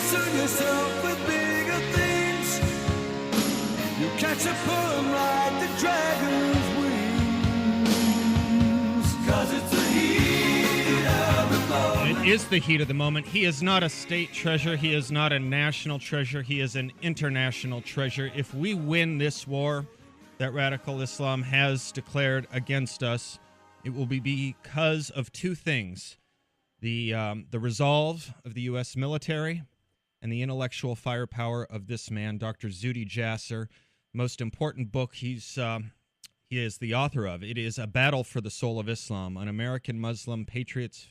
concern yourself with bigger things. You catch a poem like the dragon's wings. 'Cause it's the heat of the moment. It is the heat of the moment. He is not a state treasure. He is not a national treasure. He is an international treasure. If we win this war that radical Islam has declared against us, it will be because of two things: the resolve of the U.S. military and the intellectual firepower of this man, Dr. Zuhdi Jasser. Most important book he is the author of. It is A Battle for the Soul of Islam, an American Muslim patriot's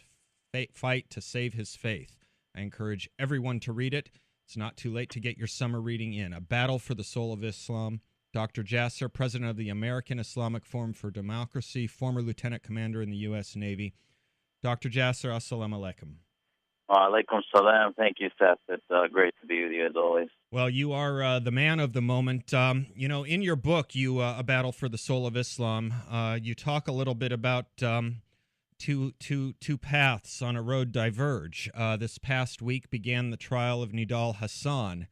fight to save his faith. I encourage everyone to read it. It's not too late to get your summer reading in. A Battle for the Soul of Islam. Dr. Jasser, president of the American Islamic Forum for Democracy, former lieutenant commander in the U.S. Navy. Dr. Jasser, assalamu alaikum. Alaikum salam. Thank you, Seth. It's great to be with you as always. Well, you are the man of the moment. In your book, A Battle for the Soul of Islam, you talk a little bit about two paths on a road diverge. This past week began the trial of Nidal Hassan,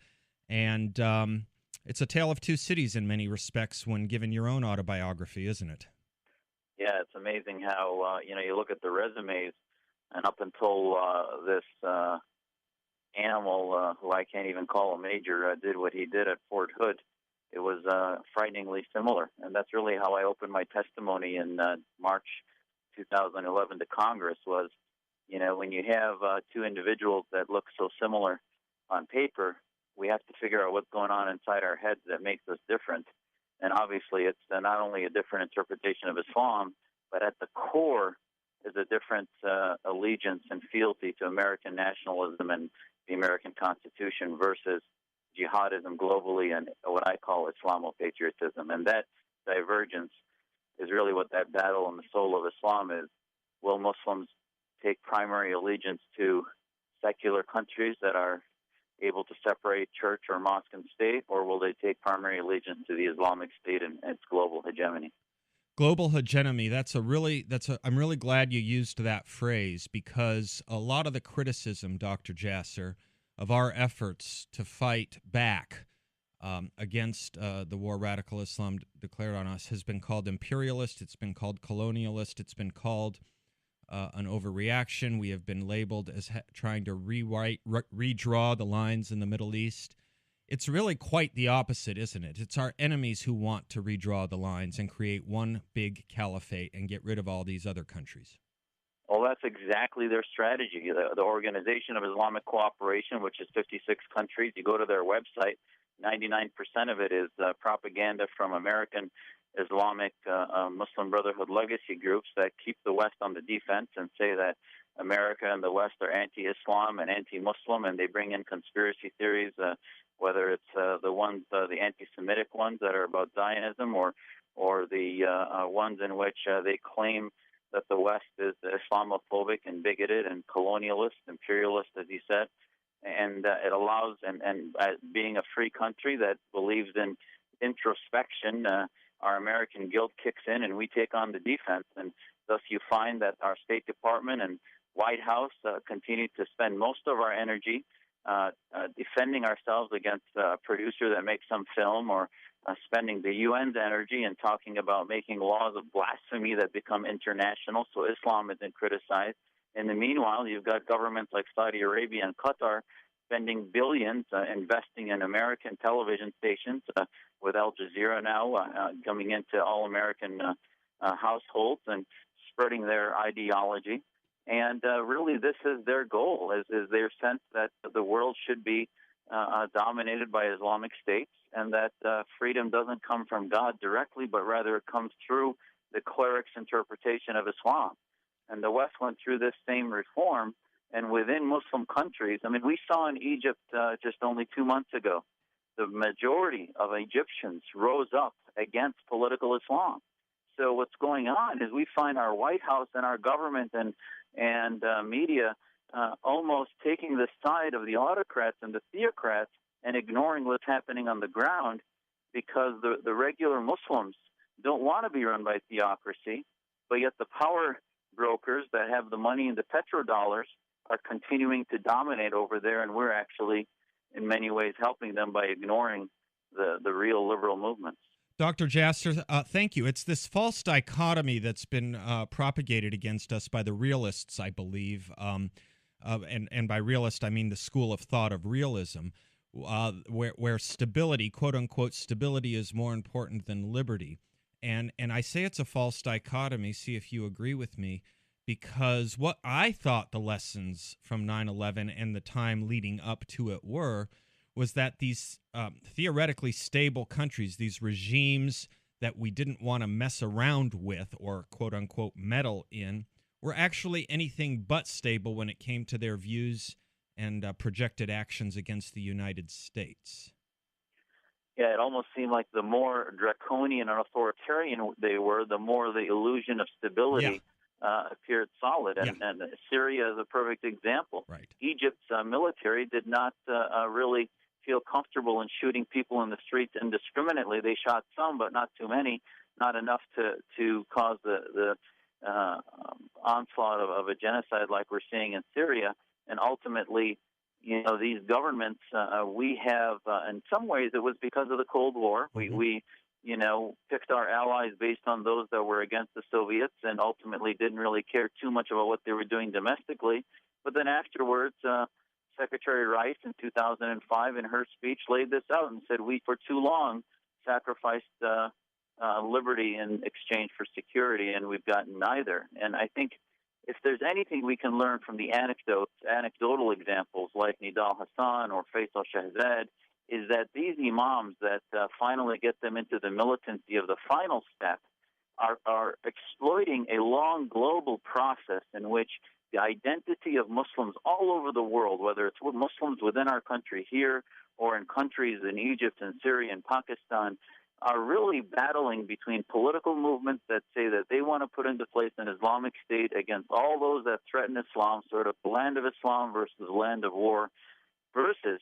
and it's a tale of two cities in many respects when given your own autobiography, isn't it? Yeah, it's amazing how, you look at the resumes, and up until this animal, who I can't even call a major, did what he did at Fort Hood, it was frighteningly similar. And that's really how I opened my testimony in March 2011 to Congress was, when you have two individuals that look so similar on paper, we have to figure out what's going on inside our heads that makes us different. And obviously, it's not only a different interpretation of Islam, but at the core is a different allegiance and fealty to American nationalism and the American Constitution versus jihadism globally and what I call Islamo-patriotism. And that divergence is really what that battle in the soul of Islam is. Will Muslims take primary allegiance to secular countries that are able to separate church or mosque and state, or will they take primary allegiance to the Islamic State and its global hegemony? Global hegemony, I'm really glad you used that phrase, because a lot of the criticism, Dr. Jasser, of our efforts to fight back against the war radical Islam declared on us has been called imperialist, it's been called colonialist, it's been called an overreaction. We have been labeled as trying to redraw the lines in the Middle East. It's really quite the opposite, isn't it? It's our enemies who want to redraw the lines and create one big caliphate and get rid of all these other countries. Well, that's exactly their strategy. The Organization of Islamic Cooperation, which is 56 countries, you go to their website, 99% of it is propaganda from American Islamic Muslim Brotherhood legacy groups that keep the West on the defense and say that America and the West are anti-Islam and anti-Muslim, and they bring in conspiracy theories, whether it's the anti-Semitic ones that are about Zionism, or the ones in which they claim that the West is Islamophobic and bigoted and colonialist, imperialist, as he said, and it allows, and being a free country that believes in introspection, our American guilt kicks in and we take on the defense, and thus you find that our State Department and White House continue to spend most of our energy defending ourselves against a producer that makes some film, or spending the UN's energy and talking about making laws of blasphemy that become international, so Islam isn't criticized. In the meanwhile, you've got governments like Saudi Arabia and Qatar spending billions investing in American television stations, with Al Jazeera now coming into all American households and spreading their ideology. And really, this is their goal, is their sense that the world should be dominated by Islamic states, and that freedom doesn't come from God directly, but rather it comes through the cleric's interpretation of Islam. And the West went through this same reform, and within Muslim countries, I mean, we saw in Egypt just only 2 months ago, the majority of Egyptians rose up against political Islam. So what's going on is we find our White House and our government and media almost taking the side of the autocrats and the theocrats and ignoring what's happening on the ground, because the regular Muslims don't want to be run by theocracy, but yet the power brokers that have the money and the petrodollars are continuing to dominate over there, and we're actually, in many ways, helping them by ignoring the real liberal movements. Dr. Jasser, thank you. It's this false dichotomy that's been propagated against us by the realists, I believe. And by realist, I mean the school of thought of realism, where stability, quote unquote, stability is more important than liberty. And I say it's a false dichotomy, see if you agree with me, because what I thought the lessons from 9/11 and the time leading up to it was that these theoretically stable countries, these regimes that we didn't want to mess around with or quote unquote meddle in, were actually anything but stable when it came to their views and projected actions against the United States. Yeah, it almost seemed like the more draconian and authoritarian they were, the more the illusion of stability appeared solid. And Syria is a perfect example. Right. Egypt's military did not really feel comfortable in shooting people in the streets indiscriminately. They shot some, but not too many, not enough to cause the onslaught of a genocide like we're seeing in Syria. And ultimately, these governments, we have, in some ways, it was because of the Cold War. We picked our allies based on those that were against the Soviets and ultimately didn't really care too much about what they were doing domestically. But then afterwards, Secretary Rice in 2005 in her speech laid this out and said, we for too long sacrificed liberty in exchange for security, and we've gotten neither. And I think if there's anything we can learn from the anecdotal examples like Nidal Hassan or Faisal Shahzad, is that these imams that finally get them into the militancy of the final step are exploiting a long global process in which the identity of Muslims all over the world, whether it's Muslims within our country here or in countries in Egypt and Syria and Pakistan, are really battling between political movements that say that they want to put into place an Islamic State against all those that threaten Islam, sort of the land of Islam versus the land of war, versus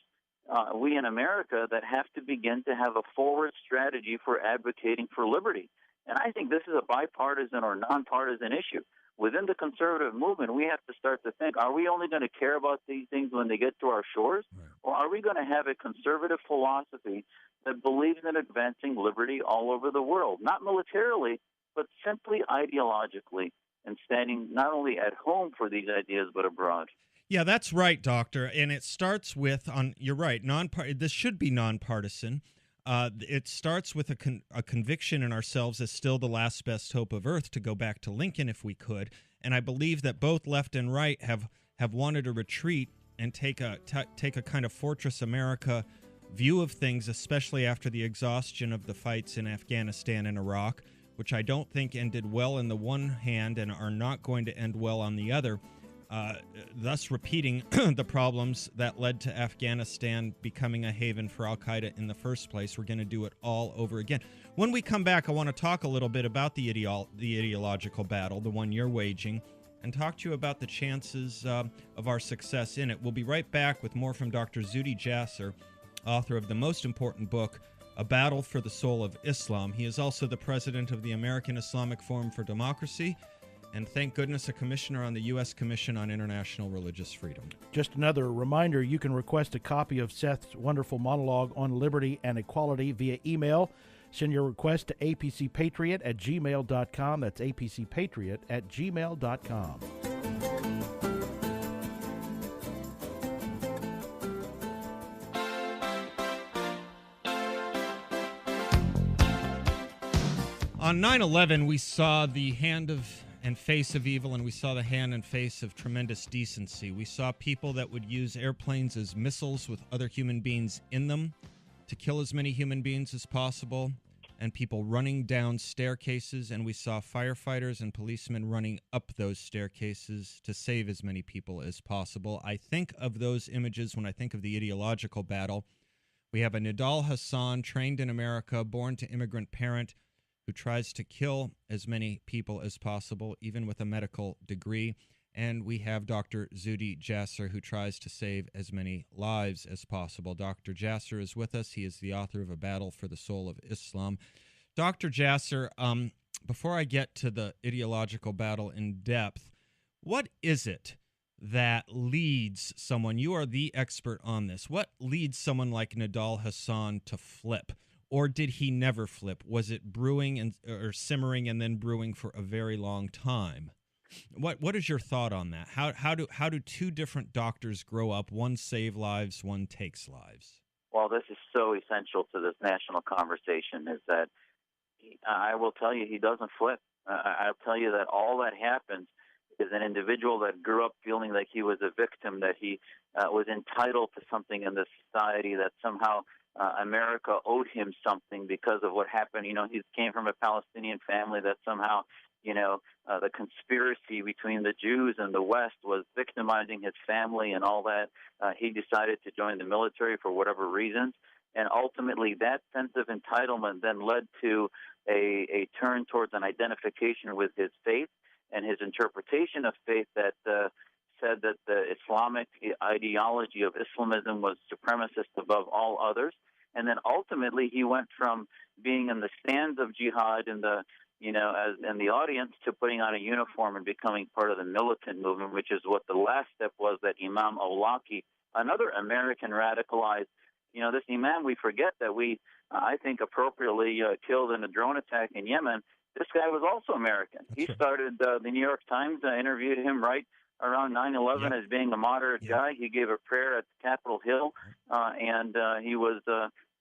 we in America that have to begin to have a forward strategy for advocating for liberty. And I think this is a bipartisan or nonpartisan issue. Within the conservative movement, we have to start to think, are we only going to care about these things when they get to our shores? Right. Or are we going to have a conservative philosophy that believes in advancing liberty all over the world, not militarily, but simply ideologically, and standing not only at home for these ideas, but abroad? Yeah, that's right, Doctor. And it starts with, you're right, this should be nonpartisan. It starts with a conviction in ourselves as still the last best hope of Earth, to go back to Lincoln if we could. And I believe that both left and right have wanted to retreat and take a kind of Fortress America view of things, especially after the exhaustion of the fights in Afghanistan and Iraq, which I don't think ended well in the one hand and are not going to end well on the other. Thus repeating the problems that led to Afghanistan becoming a haven for al-Qaeda in the first place. We're going to do it all over again. When we come back, I want to talk a little bit about the ideological battle, the one you're waging, and talk to you about the chances of our success in it. We'll be right back with more from Dr. Zuhdi Jasser, author of the most important book, A Battle for the Soul of Islam. He is also the president of the American Islamic Forum for Democracy, and thank goodness a commissioner on the U.S. Commission on International Religious Freedom. Just another reminder, you can request a copy of Seth's wonderful monologue on liberty and equality via email. Send your request to apcpatriot@gmail.com. That's apcpatriot@gmail.com. On 9/11, we saw the hand of and face of evil, and we saw the hand and face of tremendous decency. We saw people that would use airplanes as missiles with other human beings in them to kill as many human beings as possible, and people running down staircases, and we saw firefighters and policemen running up those staircases to save as many people as possible. I think of those images when I think of the ideological battle. We have a Nidal Hassan, trained in America, born to immigrant parent, who tries to kill as many people as possible, even with a medical degree. And we have Dr. Zuhdi Jasser, who tries to save as many lives as possible. Dr. Jasser is with us. He is the author of A Battle for the Soul of Islam. Dr. Jasser, before I get to the ideological battle in depth, what is it that leads someone? You are the expert on this. What leads someone like Nidal Hassan to flip? Or did he never flip? Was it brewing or simmering and then brewing for a very long time? What is your thought on that? How do two different doctors grow up? One save lives, one takes lives. Well, this is so essential to this national conversation, is that I will tell you, he doesn't flip. I'll tell you that all that happens is an individual that grew up feeling like he was a victim, that he was entitled to something in this society, that somehow America owed him something because of what happened. He came from a Palestinian family, that somehow, the conspiracy between the Jews and the West was victimizing his family and all that. He decided to join the military for whatever reasons. And ultimately, that sense of entitlement then led to a turn towards an identification with his faith and his interpretation of faith that said that the Islamic ideology of Islamism was supremacist above all others. And then ultimately, he went from being in the stands of jihad in the in the audience to putting on a uniform and becoming part of the militant movement, which is what the last step was, that Imam Awlaki, another American radicalized. This Imam, we forget that I think appropriately killed in a drone attack in Yemen. This guy was also American. He started, the New York Times interviewed him right around 9/11 as being a moderate guy. He gave a prayer at Capitol Hill, and he was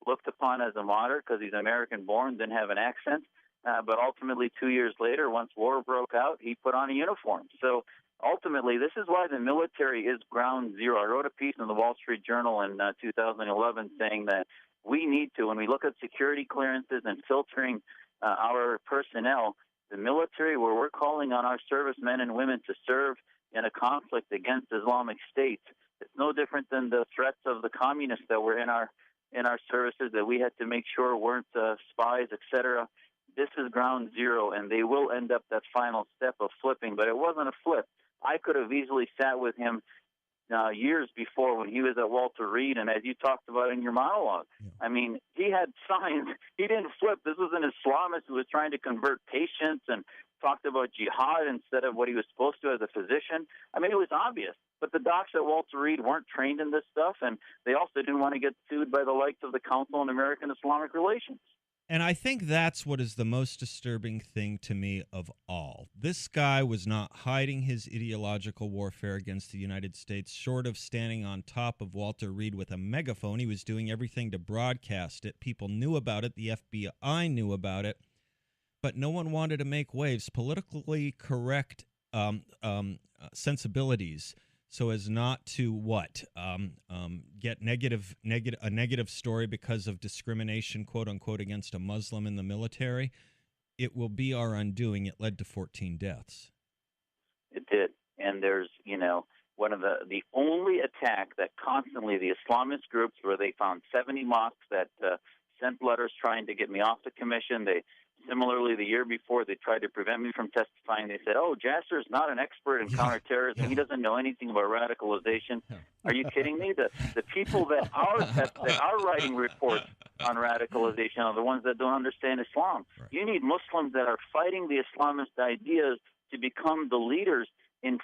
looked upon as a moderate because he's American-born, didn't have an accent. But ultimately, 2 years later, once war broke out, he put on a uniform. So ultimately, this is why the military is ground zero. I wrote a piece in the Wall Street Journal in 2011 saying that we need to, when we look at security clearances and filtering our personnel, the military, where we're calling on our servicemen and women to serve in a conflict against Islamic State, it's no different than the threats of the communists that were in our services that we had to make sure weren't spies, etc. This is ground zero, and they will end up that final step of flipping. But it wasn't a flip. I could have easily sat with him years before when he was at Walter Reed, and as you talked about in your monologue, I mean, he had signs. He didn't flip. This was an Islamist who was trying to convert patients and talked about jihad instead of what he was supposed to as a physician. I mean, it was obvious. But the docs at Walter Reed weren't trained in this stuff, and they also didn't want to get sued by the likes of the Council on American Islamic Relations. And I think that's what is the most disturbing thing to me of all. This guy was not hiding his ideological warfare against the United States, short of standing on top of Walter Reed with a megaphone. He was doing everything to broadcast it. People knew about it. The FBI knew about it. But no one wanted to make waves. Politically correct sensibilities, so as not to get a negative story because of discrimination, quote unquote, against a Muslim in the military. It will be our undoing. It led to 14 deaths. It did, and there's one of the only attack that constantly the Islamist groups, where they found 70 mosques that sent letters trying to get me off the commission. Similarly, the year before, they tried to prevent me from testifying. They said, Jasser's not an expert in counterterrorism. He doesn't know anything about radicalization. Are you kidding me? The people that are writing reports on radicalization are the ones that don't understand Islam. Right. You need Muslims that are fighting the Islamist ideas to become the leaders in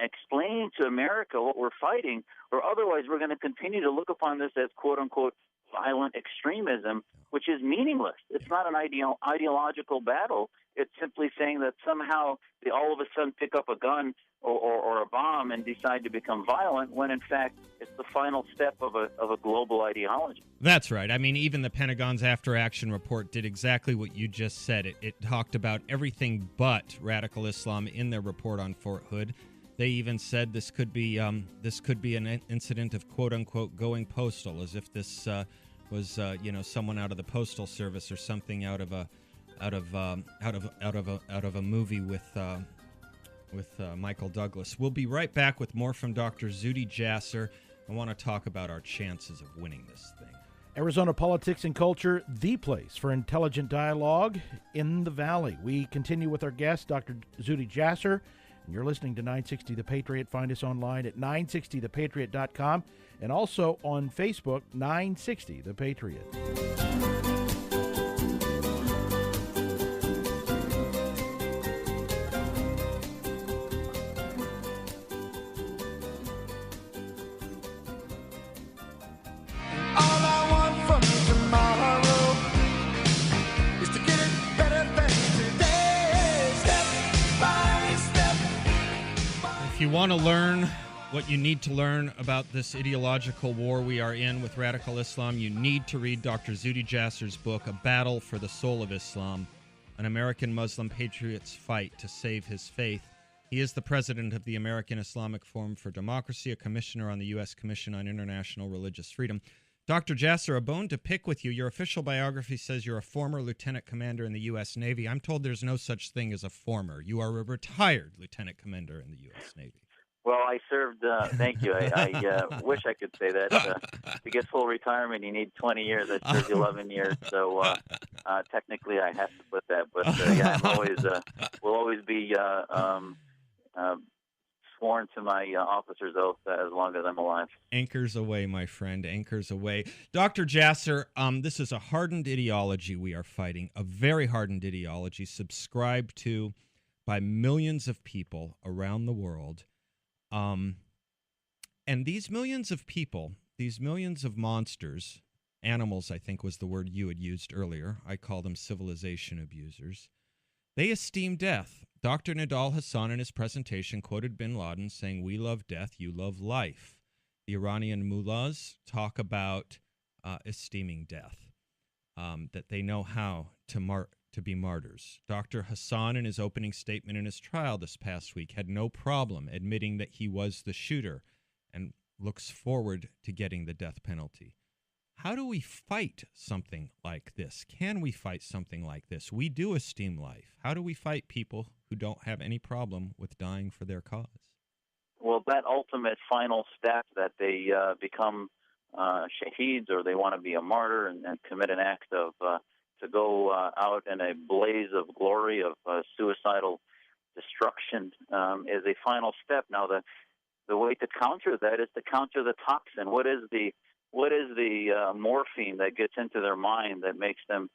explaining to America what we're fighting, or otherwise we're going to continue to look upon this as, quote-unquote, violent extremism, which is meaningless. It's not an ideological battle. It's simply saying that somehow they all of a sudden pick up a gun or a bomb and decide to become violent, when in fact it's the final step of a global ideology. That's right. I mean, even the Pentagon's after-action report did exactly what you just said. It talked about everything but radical Islam in their report on Fort Hood. They even said this could be an incident of quote unquote going postal, as if this was someone out of the postal service or something out of a movie with Michael Douglas. We'll be right back with more from Dr. Zuhdi Jasser. I want to talk about our chances of winning this thing. Arizona Politics and Culture, the place for intelligent dialogue in the Valley. We continue with our guest, Dr. Zuhdi Jasser. And you're listening to 960 The Patriot. Find us online at 960thepatriot.com and also on Facebook, 960 The Patriot. If you want to learn what you need to learn about this ideological war we are in with radical Islam, you need to read Dr. Zuhdi Jasser's book, A Battle for the Soul of Islam, an American Muslim patriot's fight to save his faith. He is the president of the American Islamic Forum for Democracy, a commissioner on the U.S. Commission on International Religious Freedom. Dr. Jasser, a bone to pick with you. Your official biography says you're a former lieutenant commander in the U.S. Navy. I'm told there's no such thing as a former. You are a retired lieutenant commander in the U.S. Navy. Well, I served, thank you. I wish I could say that. To get full retirement, you need 20 years. I served 11 years, so technically I have to put that. But yeah, I'm always, will always be sworn to my officer's oath as long as I'm alive. Anchors away, my friend, anchors away. Dr. Jasser, this is a hardened ideology we are fighting, a very hardened ideology subscribed to by millions of people around the world. And these millions of people, these millions of monsters, animals, I think was the word you had used earlier. I call them civilization abusers. They esteem death. Dr. Nidal Hassan in his presentation quoted bin Laden saying, "We love death, you love life." The Iranian mullahs talk about esteeming death, that they know how to be martyrs. Dr. Hassan, in his opening statement in his trial this past week, had no problem admitting that he was the shooter and looks forward to getting the death penalty. How do we fight something like this? Can we fight something like this? We do esteem life. How do we fight people who don't have any problem with dying for their cause? Well, that ultimate final step that they become shaheeds, or they want to be a martyr and commit an act of to go out in a blaze of glory of suicidal destruction is a final step. Now, the way to counter that is to counter the toxin. What is the morphine that gets into their mind that makes them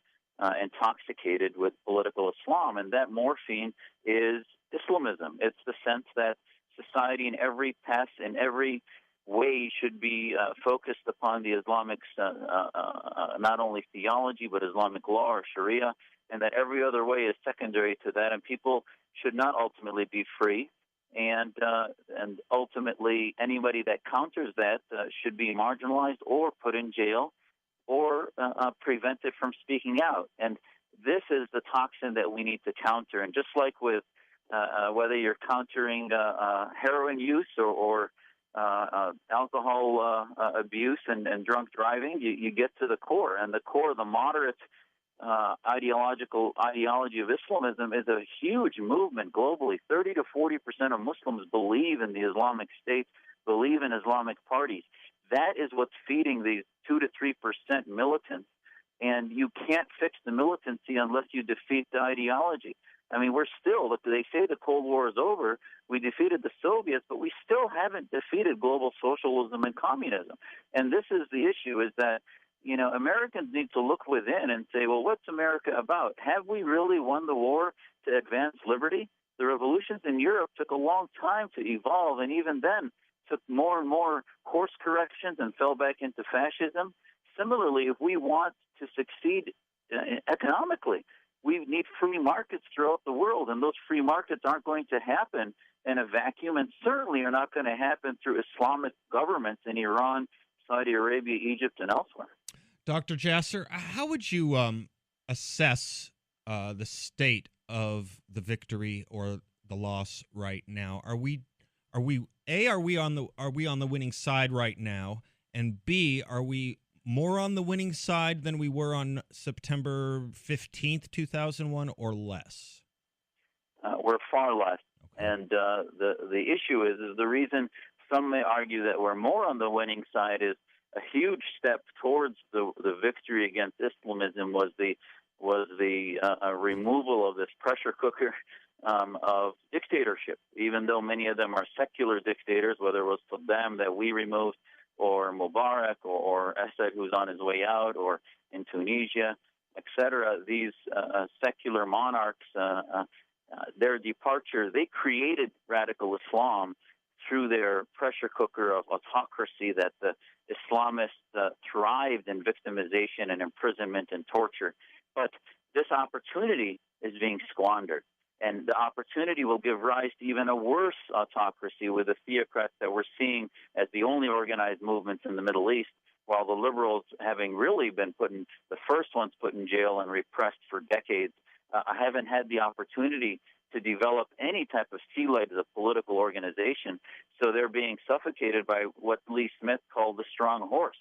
intoxicated with political Islam? And that morphine is Islamism. It's the sense that society in every way should be focused upon the Islamic, not only theology, but Islamic law or Sharia, and that every other way is secondary to that, and people should not ultimately be free. And ultimately, anybody that counters that should be marginalized or put in jail or prevented from speaking out. And this is the toxin that we need to counter. And just like with whether you're countering heroin use or alcohol abuse and drunk driving, you get to the core. And the core, the moderate ideology of Islamism is a huge movement globally. 30 to 40% of Muslims believe in the Islamic State, believe in Islamic parties. That is what's feeding these 2 to 3% militants. And you can't fix the militancy unless you defeat the ideology. I mean, they say the Cold War is over. We defeated the Soviets, but we still haven't defeated global socialism and communism. And this is the issue, is that, Americans need to look within and say, well, what's America about? Have we really won the war to advance liberty? The revolutions in Europe took a long time to evolve, and even then took more and more course corrections and fell back into fascism. Similarly, if we want to succeed economically, we need free markets throughout the world, and those free markets aren't going to happen in a vacuum, and certainly are not going to happen through Islamic governments in Iran, Saudi Arabia, Egypt, and elsewhere. Dr. Jasser, how would you assess the state of the victory or the loss right now? Are we on the winning side right now, and B, are we more on the winning side than we were on September 15th, 2001, or less? We're far less. Okay. And the issue is the reason some may argue that we're more on the winning side is a huge step towards the victory against Islamism was the removal of this pressure cooker of dictatorship. Even though many of them are secular dictators, whether it was Saddam that we removed, or Mubarak, or Assad, who's on his way out, or in Tunisia, etc., these secular monarchs, their departure, they created radical Islam through their pressure cooker of autocracy that the Islamists thrived in victimization and imprisonment and torture. But this opportunity is being squandered. And the opportunity will give rise to even a worse autocracy with the theocrats that we're seeing as the only organized movements in the Middle East, while the liberals, having really been the first ones put in jail and repressed for decades, haven't had the opportunity to develop any type of sea legs of political organization. So they're being suffocated by what Lee Smith called the strong horse.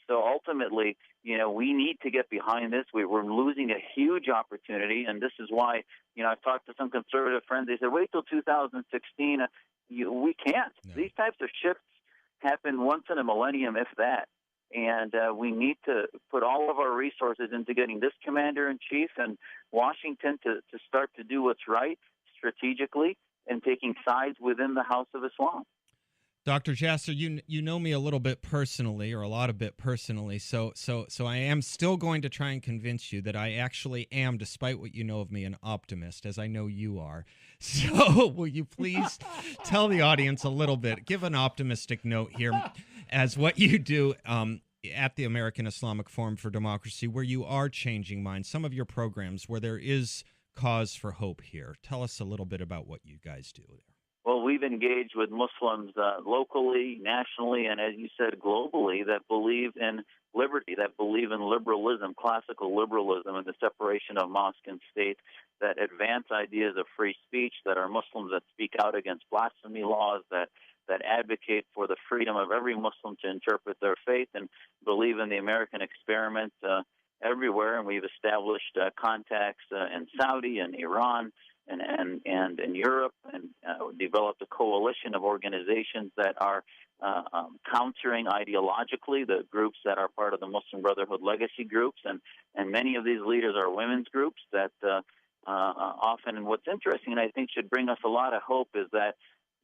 So ultimately, we need to get behind this. We're losing a huge opportunity, and this is why, I've talked to some conservative friends. They said, wait till 2016. We can't. No. These types of shifts happen once in a millennium, if that. And we need to put all of our resources into getting this commander-in-chief and Washington to start to do what's right strategically and taking sides within the House of Islam. Dr. Jasser, you know me a little bit personally, or a lot of bit personally, so I am still going to try and convince you that I actually am, despite what you know of me, an optimist, as I know you are. So will you please tell the audience a little bit, give an optimistic note here, as what you do at the American Islamic Forum for Democracy, where you are changing minds, some of your programs where there is cause for hope here. Tell us a little bit about what you guys do there. Well, we've engaged with Muslims locally, nationally, and as you said, globally, that believe in liberty, that believe in liberalism, classical liberalism, and the separation of mosque and state, that advance ideas of free speech, that are Muslims that speak out against blasphemy laws, that advocate for the freedom of every Muslim to interpret their faith, and believe in the American experiment everywhere. And we've established contacts in Saudi and Iran, and in Europe, and developed a coalition of organizations that are countering ideologically the groups that are part of the Muslim Brotherhood legacy groups, and many of these leaders are women's groups that often, and what's interesting and I think should bring us a lot of hope is that,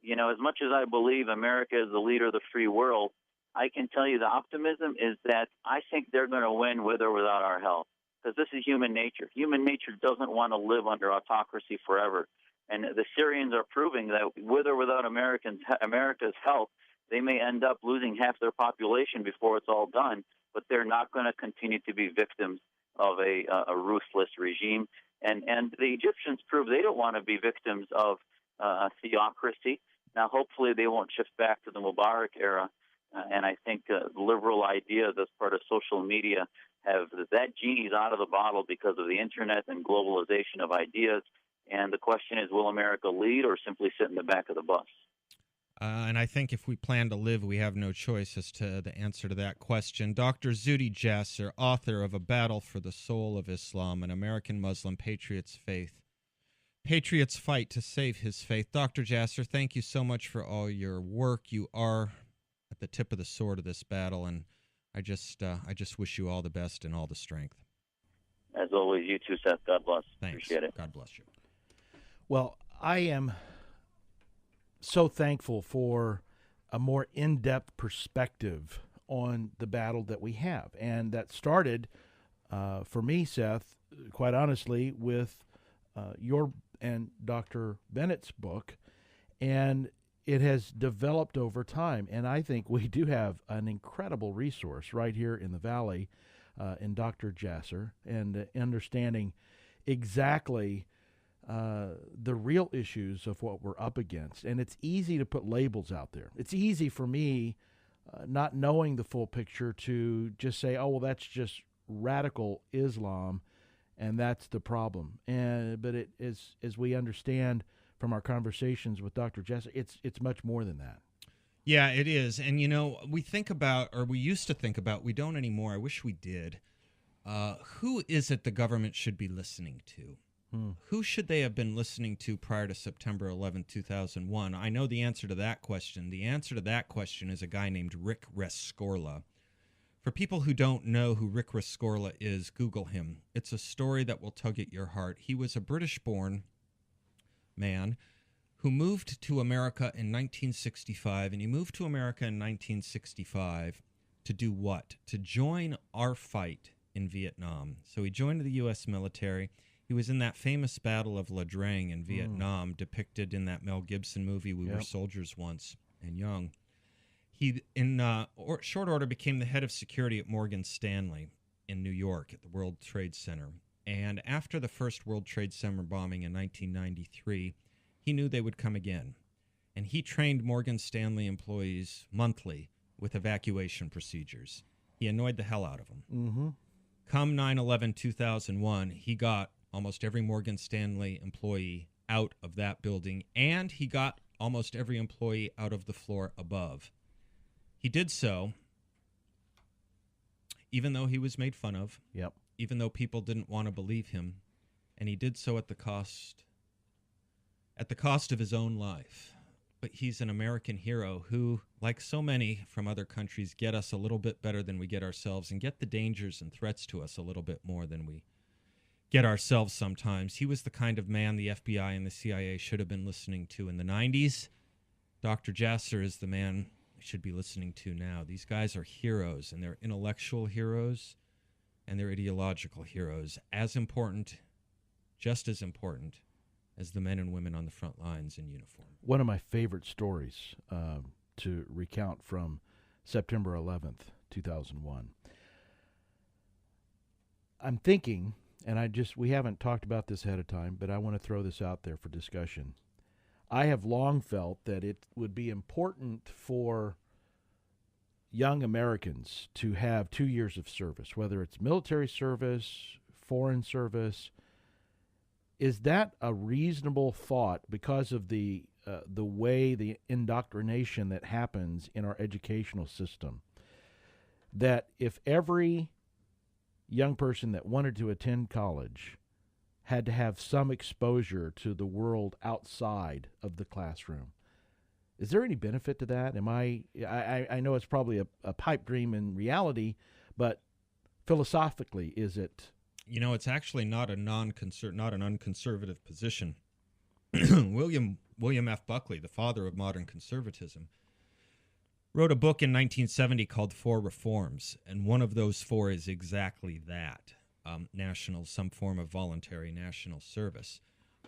as much as I believe America is the leader of the free world, I can tell you the optimism is that I think they're going to win with or without our help. Because this is human nature. Human nature doesn't want to live under autocracy forever. And the Syrians are proving that with or without America's help, they may end up losing half their population before it's all done, but they're not going to continue to be victims of a ruthless regime. And the Egyptians prove they don't want to be victims of a theocracy. Now, hopefully they won't shift back to the Mubarak era. And I think liberal ideas as part of social media that genie's out of the bottle because of the internet and globalization of ideas. And the question is, will America lead or simply sit in the back of the bus? And I think if we plan to live, we have no choice as to the answer to that question. Dr. Zuhdi Jasser, author of A Battle for the Soul of Islam, an American Muslim patriot's faith. Patriots fight to save his faith. Dr. Jasser, thank you so much for all your work. You are at the tip of the sword of this battle, and I just wish you all the best and all the strength. As always, you too, Seth. God bless. Thanks. Appreciate it. God bless you. Well, I am so thankful for a more in-depth perspective on the battle that we have. And that started, for me, Seth, quite honestly, with your and Dr. Bennett's book. And it has developed over time, and I think we do have an incredible resource right here in the Valley in Dr. Jasser, and understanding exactly the real issues of what we're up against. And it's easy to put labels out there. It's easy for me, not knowing the full picture, to just say, oh, well, that's just radical Islam, and that's the problem. But it is, as we understand from our conversations with Dr. Jasser, it's much more than that. Yeah, it is. And, we think about, or we used to think about, we don't anymore, I wish we did, who is it the government should be listening to? Who should they have been listening to prior to September 11, 2001? I know the answer to that question. The answer to that question is a guy named Rick Rescorla. For people who don't know who Rick Rescorla is, Google him. It's a story that will tug at your heart. He was a British-born man who moved to America in 1965, and he moved to America in 1965 to do what? To join our fight in Vietnam. So he joined the U.S. military. He was in that famous Battle of La Drang in Vietnam, depicted in that Mel Gibson movie, We Were Soldiers Once and Young. He, in short order, became the head of security at Morgan Stanley in New York at the World Trade Center. And after the first World Trade Center bombing in 1993, he knew they would come again. And he trained Morgan Stanley employees monthly with evacuation procedures. He annoyed the hell out of them. Mm-hmm. Come 9/11/2001, he got almost every Morgan Stanley employee out of that building, and he got almost every employee out of the floor above. He did so even though he was made fun of, Yep. even though people didn't want to believe him, and he did so at the cost of his own life. But he's an American hero who, like so many from other countries, get us a little bit better than we get ourselves and get the dangers and threats to us a little bit more than we get ourselves sometimes. He was the kind of man the FBI and the CIA should have been listening to in the 90s. Dr. Jasser is the man we should be listening to now. These guys are heroes, and they're intellectual heroes, and they're ideological heroes. As important, just as important, as the men and women on the front lines in uniform. One of my favorite stories to recount from September 11th, 2001. I'm thinking, and we haven't talked about this ahead of time, but I want to throw this out there for discussion. I have long felt that it would be important for young Americans to have 2 years of service, whether it's military service, foreign service. Is that a reasonable thought because of the way the indoctrination that happens in our educational system? That if every young person that wanted to attend college had to have some exposure to the world outside of the classroom, is there any benefit to that? I know it's probably a pipe dream in reality, but philosophically, is it? You know, it's actually not an unconservative position. William F. Buckley, the father of modern conservatism, wrote a book in 1970 called Four Reforms, and one of those four is exactly that, some form of voluntary national service.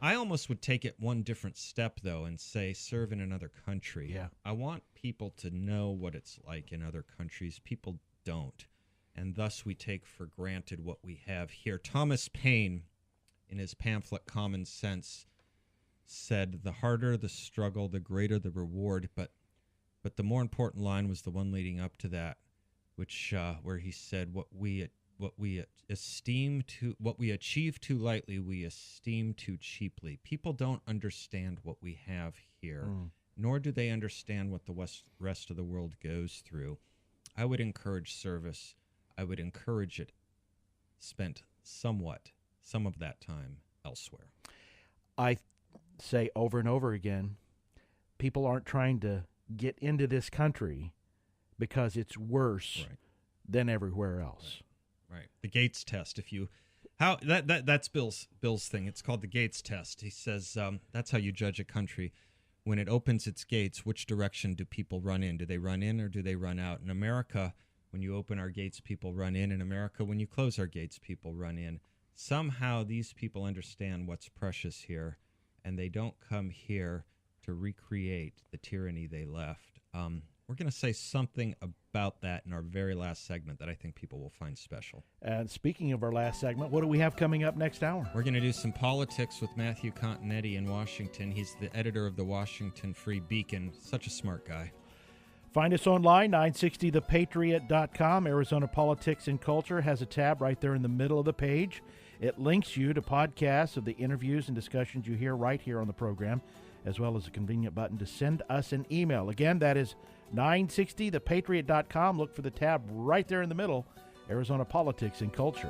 I almost would take it one different step, though, and say serve in another country. Yeah. I want people to know what it's like in other countries. People don't. And thus we take for granted what we have here. Thomas Paine, in his pamphlet Common Sense, said, "The harder the struggle, the greater the reward." But the more important line was the one leading up to that, which where he said, "What we achieve too lightly, we esteem too cheaply." People don't understand what we have here, nor do they understand what the rest of the world goes through. I would encourage service. I would encourage it spent some of that time elsewhere. I say over and over again, people aren't trying to get into this country because it's worse than everywhere else. Right. The Gates test. That's Bill's thing. It's called the Gates test. He says that's how you judge a country. When it opens its gates, which direction do people run in? Do they run in or do they run out? In America, when you open our gates, people run in. In America, when you close our gates, people run in. Somehow these people understand what's precious here, and they don't come here to recreate the tyranny they left. We're going to say something about that in our very last segment that I think people will find special. And speaking of our last segment, what do we have coming up next hour? We're going to do some politics with Matthew Continetti in Washington. He's the editor of the Washington Free Beacon. Such a smart guy. Find us online, 960thepatriot.com. Arizona Politics and Culture has a tab right there in the middle of the page. It links you to podcasts of the interviews and discussions you hear right here on the program, as well as a convenient button to send us an email. Again, that is 960thepatriot.com. Look for the tab right there in the middle, Arizona Politics and Culture.